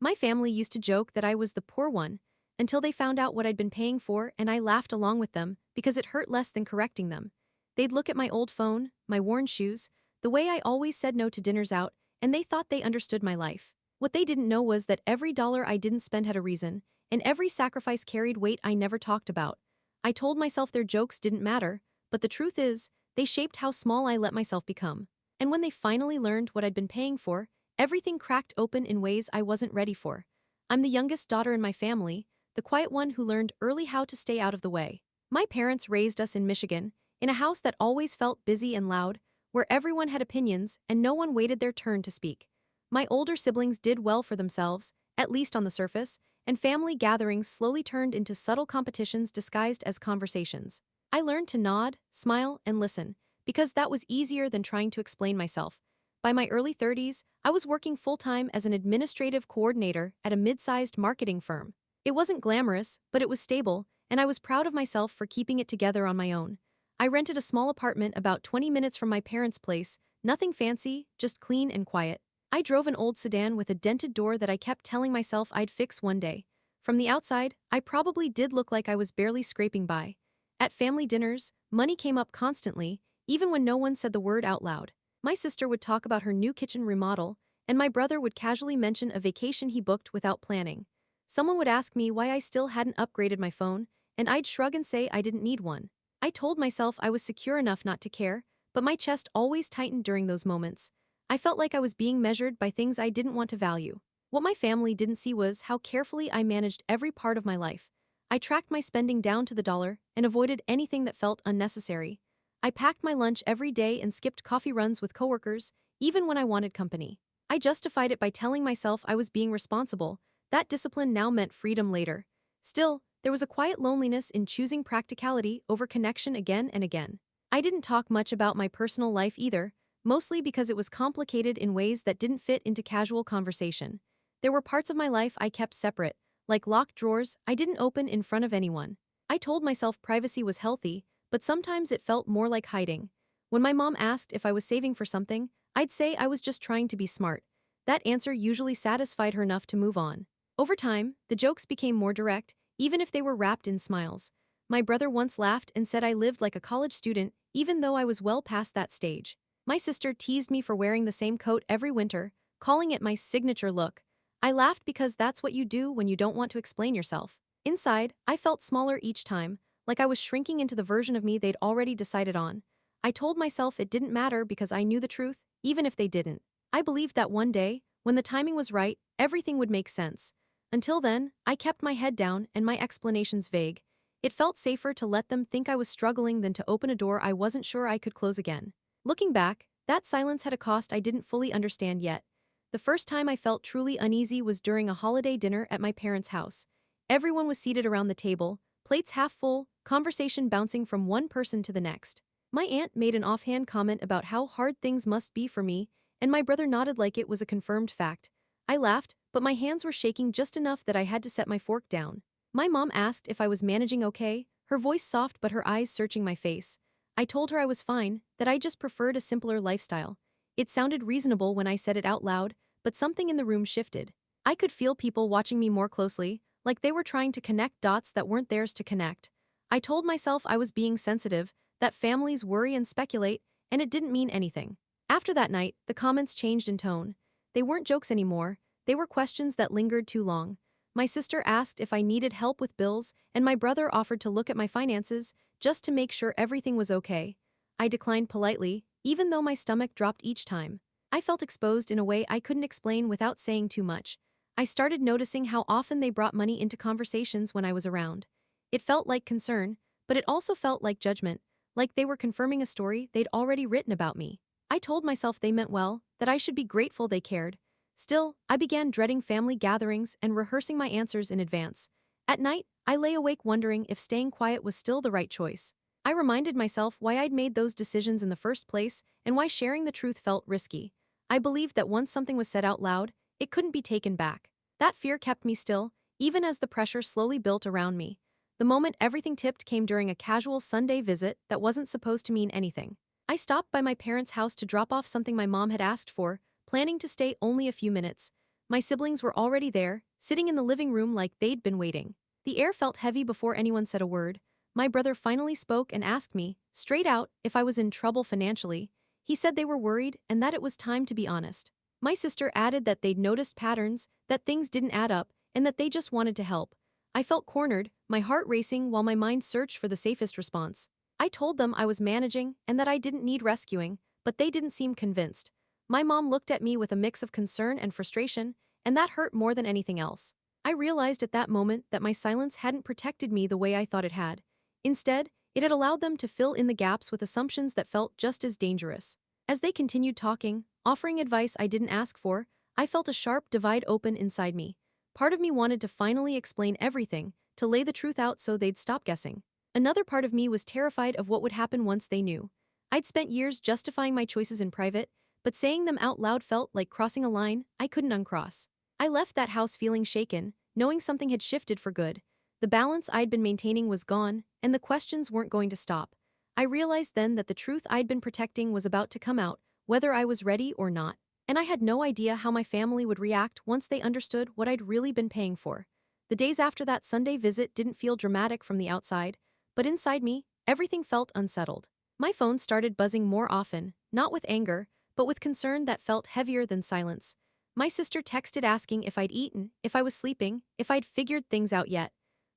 My family used to joke that I was the poor one, until they found out what I'd been paying for and I laughed along with them because it hurt less than correcting them. They'd look at my old phone, my worn shoes, the way I always said no to dinners out, and they thought they understood my life. What they didn't know was that every dollar I didn't spend had a reason, and every sacrifice carried weight I never talked about. I told myself their jokes didn't matter, but the truth is, they shaped how small I let myself become. And when they finally learned what I'd been paying for, everything cracked open in ways I wasn't ready for. I'm the youngest daughter in my family, the quiet one who learned early how to stay out of the way. My parents raised us in Michigan, in a house that always felt busy and loud, where everyone had opinions and no one waited their turn to speak. My older siblings did well for themselves, at least on the surface, and family gatherings slowly turned into subtle competitions disguised as conversations. I learned to nod, smile, and listen, because that was easier than trying to explain myself. By my early 30s, I was working full-time as an administrative coordinator at a mid-sized marketing firm. It wasn't glamorous, but it was stable, and I was proud of myself for keeping it together on my own. I rented a small apartment about 20 minutes from my parents' place, nothing fancy, just clean and quiet. I drove an old sedan with a dented door that I kept telling myself I'd fix one day. From the outside, I probably did look like I was barely scraping by. At family dinners, money came up constantly, even when no one said the word out loud. My sister would talk about her new kitchen remodel, and my brother would casually mention a vacation he booked without planning. Someone would ask me why I still hadn't upgraded my phone, and I'd shrug and say I didn't need one. I told myself I was secure enough not to care, but my chest always tightened during those moments. I felt like I was being measured by things I didn't want to value. What my family didn't see was how carefully I managed every part of my life. I tracked my spending down to the dollar and avoided anything that felt unnecessary. I packed my lunch every day and skipped coffee runs with coworkers, even when I wanted company. I justified it by telling myself I was being responsible. That discipline now meant freedom later. Still, there was a quiet loneliness in choosing practicality over connection again and again. I didn't talk much about my personal life either, mostly because it was complicated in ways that didn't fit into casual conversation. There were parts of my life I kept separate, like locked drawers I didn't open in front of anyone. I told myself privacy was healthy, but sometimes it felt more like hiding. When my mom asked if I was saving for something, I'd say I was just trying to be smart. That answer usually satisfied her enough to move on. Over time, the jokes became more direct, even if they were wrapped in smiles. My brother once laughed and said I lived like a college student, even though I was well past that stage. My sister teased me for wearing the same coat every winter, calling it my signature look. I laughed because that's what you do when you don't want to explain yourself. Inside, I felt smaller each time, like I was shrinking into the version of me they'd already decided on. I told myself it didn't matter because I knew the truth, even if they didn't. I believed that one day, when the timing was right, everything would make sense. Until then, I kept my head down and my explanations vague. It felt safer to let them think I was struggling than to open a door I wasn't sure I could close again. Looking back, that silence had a cost I didn't fully understand yet. The first time I felt truly uneasy was during a holiday dinner at my parents' house. Everyone was seated around the table, plates half full, conversation bouncing from one person to the next. My aunt made an offhand comment about how hard things must be for me, and my brother nodded like it was a confirmed fact. I laughed, but my hands were shaking just enough that I had to set my fork down. My mom asked if I was managing okay, her voice soft but her eyes searching my face. I told her I was fine, that I just preferred a simpler lifestyle. It sounded reasonable when I said it out loud, but something in the room shifted. I could feel people watching me more closely, like they were trying to connect dots that weren't theirs to connect. I told myself I was being sensitive, that families worry and speculate, and it didn't mean anything. After that night, the comments changed in tone. They weren't jokes anymore, they were questions that lingered too long. My sister asked if I needed help with bills, and my brother offered to look at my finances, just to make sure everything was okay. I declined politely, even though my stomach dropped each time. I felt exposed in a way I couldn't explain without saying too much. I started noticing how often they brought money into conversations when I was around. It felt like concern, but it also felt like judgment, like they were confirming a story they'd already written about me. I told myself they meant well, that I should be grateful they cared. Still, I began dreading family gatherings and rehearsing my answers in advance. At night, I lay awake wondering if staying quiet was still the right choice. I reminded myself why I'd made those decisions in the first place and why sharing the truth felt risky. I believed that once something was said out loud, it couldn't be taken back. That fear kept me still, even as the pressure slowly built around me. The moment everything tipped came during a casual Sunday visit that wasn't supposed to mean anything. I stopped by my parents' house to drop off something my mom had asked for, planning to stay only a few minutes. My siblings were already there, sitting in the living room like they'd been waiting. The air felt heavy before anyone said a word. My brother finally spoke and asked me, straight out, if I was in trouble financially. He said they were worried and that it was time to be honest. My sister added that they'd noticed patterns, that things didn't add up, and that they just wanted to help. I felt cornered, my heart racing while my mind searched for the safest response. I told them I was managing and that I didn't need rescuing, but they didn't seem convinced. My mom looked at me with a mix of concern and frustration, and that hurt more than anything else. I realized at that moment that my silence hadn't protected me the way I thought it had. Instead, it had allowed them to fill in the gaps with assumptions that felt just as dangerous. As they continued talking, offering advice I didn't ask for, I felt a sharp divide open inside me. Part of me wanted to finally explain everything, to lay the truth out so they'd stop guessing. Another part of me was terrified of what would happen once they knew. I'd spent years justifying my choices in private, but saying them out loud felt like crossing a line I couldn't uncross. I left that house feeling shaken, knowing something had shifted for good. The balance I'd been maintaining was gone, and the questions weren't going to stop. I realized then that the truth I'd been protecting was about to come out, whether I was ready or not. And I had no idea how my family would react once they understood what I'd really been paying for. The days after that Sunday visit didn't feel dramatic from the outside, but inside me, everything felt unsettled. My phone started buzzing more often, not with anger, but with concern that felt heavier than silence. My sister texted asking if I'd eaten, if I was sleeping, if I'd figured things out yet.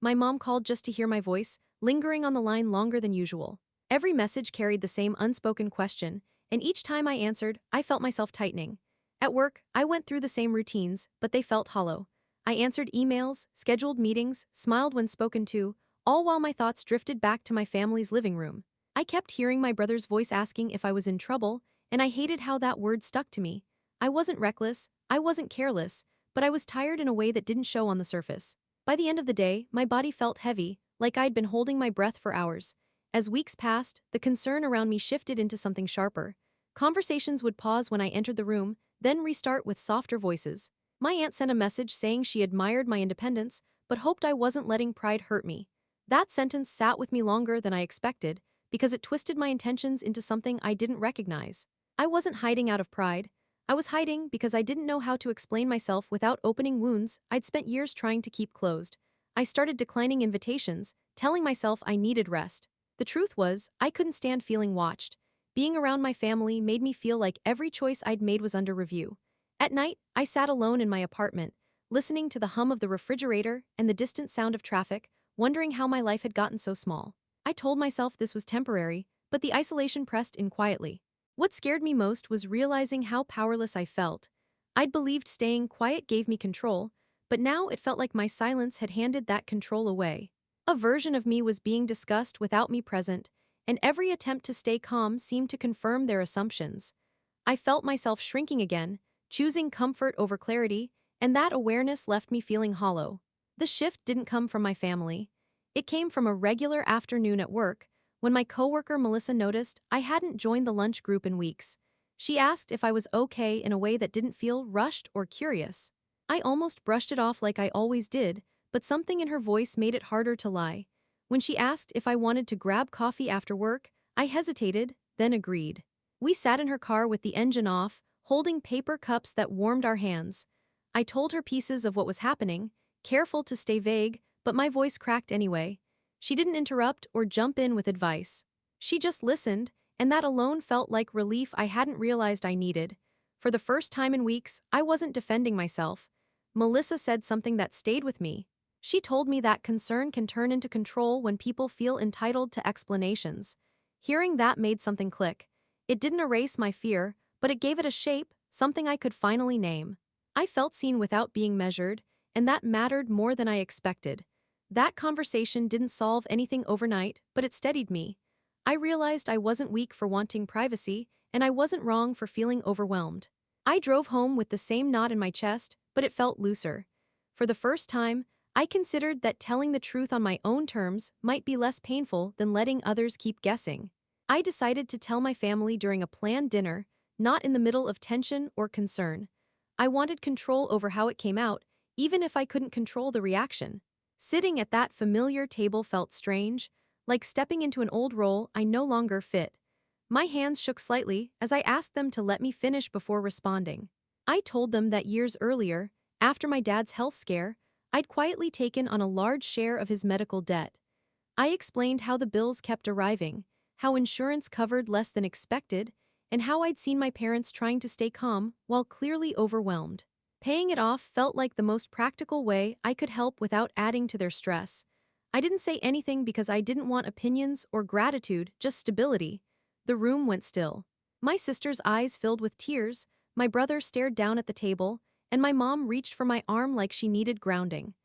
My mom called just to hear my voice, lingering on the line longer than usual. Every message carried the same unspoken question, and each time I answered, I felt myself tightening. At work, I went through the same routines, but they felt hollow. I answered emails, scheduled meetings, smiled when spoken to, all while my thoughts drifted back to my family's living room. I kept hearing my brother's voice asking if I was in trouble, and I hated how that word stuck to me. I wasn't reckless, I wasn't careless, but I was tired in a way that didn't show on the surface. By the end of the day, my body felt heavy, like I'd been holding my breath for hours. As weeks passed, the concern around me shifted into something sharper. Conversations would pause when I entered the room, then restart with softer voices. My aunt sent a message saying she admired my independence, but hoped I wasn't letting pride hurt me. That sentence sat with me longer than I expected, because it twisted my intentions into something I didn't recognize. I wasn't hiding out of pride. I was hiding because I didn't know how to explain myself without opening wounds I'd spent years trying to keep closed. I started declining invitations, telling myself I needed rest. The truth was, I couldn't stand feeling watched. Being around my family made me feel like every choice I'd made was under review. At night, I sat alone in my apartment, listening to the hum of the refrigerator and the distant sound of traffic, wondering how my life had gotten so small. I told myself this was temporary, but the isolation pressed in quietly. What scared me most was realizing how powerless I felt. I'd believed staying quiet gave me control, but now it felt like my silence had handed that control away. A version of me was being discussed without me present, and every attempt to stay calm seemed to confirm their assumptions. I felt myself shrinking again, choosing comfort over clarity, and that awareness left me feeling hollow. The shift didn't come from my family. It came from a regular afternoon at work, when my coworker Melissa noticed I hadn't joined the lunch group in weeks. She asked if I was okay in a way that didn't feel rushed or curious. I almost brushed it off like I always did, but something in her voice made it harder to lie. When she asked if I wanted to grab coffee after work, I hesitated, then agreed. We sat in her car with the engine off, holding paper cups that warmed our hands. I told her pieces of what was happening, careful to stay vague, but my voice cracked anyway. She didn't interrupt or jump in with advice. She just listened, and that alone felt like relief I hadn't realized I needed. For the first time in weeks, I wasn't defending myself. Melissa said something that stayed with me. She told me that concern can turn into control when people feel entitled to explanations. Hearing that made something click. It didn't erase my fear, but it gave it a shape, something I could finally name. I felt seen without being measured, and that mattered more than I expected. That conversation didn't solve anything overnight, but it steadied me. I realized I wasn't weak for wanting privacy, and I wasn't wrong for feeling overwhelmed. I drove home with the same knot in my chest, but it felt looser. For the first time, I considered that telling the truth on my own terms might be less painful than letting others keep guessing. I decided to tell my family during a planned dinner, not in the middle of tension or concern. I wanted control over how it came out, even if I couldn't control the reaction. Sitting at that familiar table felt strange, like stepping into an old role I no longer fit. My hands shook slightly as I asked them to let me finish before responding. I told them that years earlier, After my dad's health scare, I'd quietly taken on a large share of his medical debt. I explained how the bills kept arriving, how insurance covered less than expected, and how I'd seen my parents trying to stay calm while clearly overwhelmed. Paying it off felt like the most practical way I could help without adding to their stress. I didn't say anything because I didn't want opinions or gratitude, just stability. The room went still. My sister's eyes filled with tears, my brother stared down at the table, and my mom reached for my arm like she needed grounding.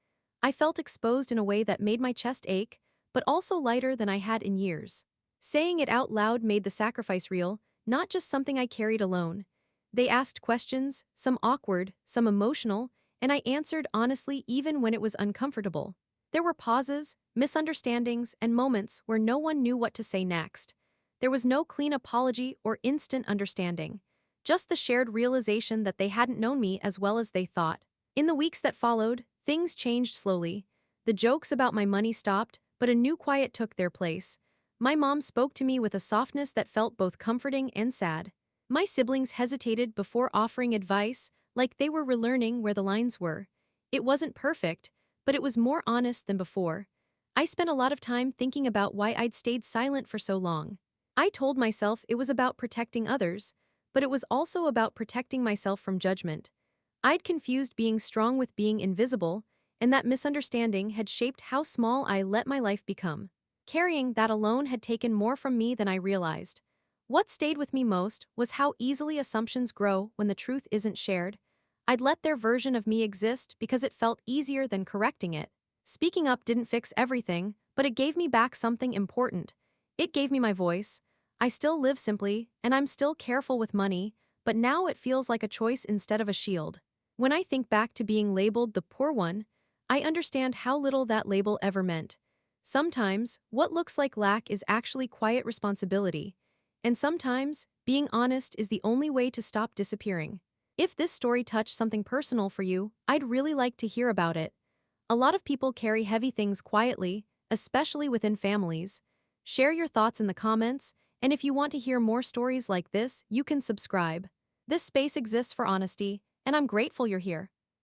I felt exposed in a way that made my chest ache, but also lighter than I had in years. Saying it out loud made the sacrifice real, not just something I carried alone. They asked questions, some awkward, some emotional, and I answered honestly even when it was uncomfortable. There were pauses, misunderstandings, and moments where no one knew what to say next. There was no clean apology or instant understanding, just the shared realization that they hadn't known me as well as they thought. In the weeks that followed, things changed slowly. The jokes about my money stopped, but a new quiet took their place. My mom spoke to me with a softness that felt both comforting and sad. My siblings hesitated before offering advice, like they were relearning where the lines were. It wasn't perfect, but it was more honest than before. I spent a lot of time thinking about why I'd stayed silent for so long. I told myself it was about protecting others, but it was also about protecting myself from judgment. I'd confused being strong with being invisible, and that misunderstanding had shaped how small I let my life become. Carrying that alone had taken more from me than I realized. What stayed with me most was how easily assumptions grow when the truth isn't shared. I'd let their version of me exist because it felt easier than correcting it. Speaking up didn't fix everything, but it gave me back something important. It gave me my voice. I still live simply, and I'm still careful with money, but now it feels like a choice instead of a shield. When I think back to being labeled the poor one, I understand how little that label ever meant. Sometimes, what looks like lack is actually quiet responsibility. And sometimes, being honest is the only way to stop disappearing. If this story touched something personal for you, I'd really like to hear about it. A lot of people carry heavy things quietly, especially within families. Share your thoughts in the comments, and if you want to hear more stories like this, you can subscribe. This space exists for honesty, and I'm grateful you're here.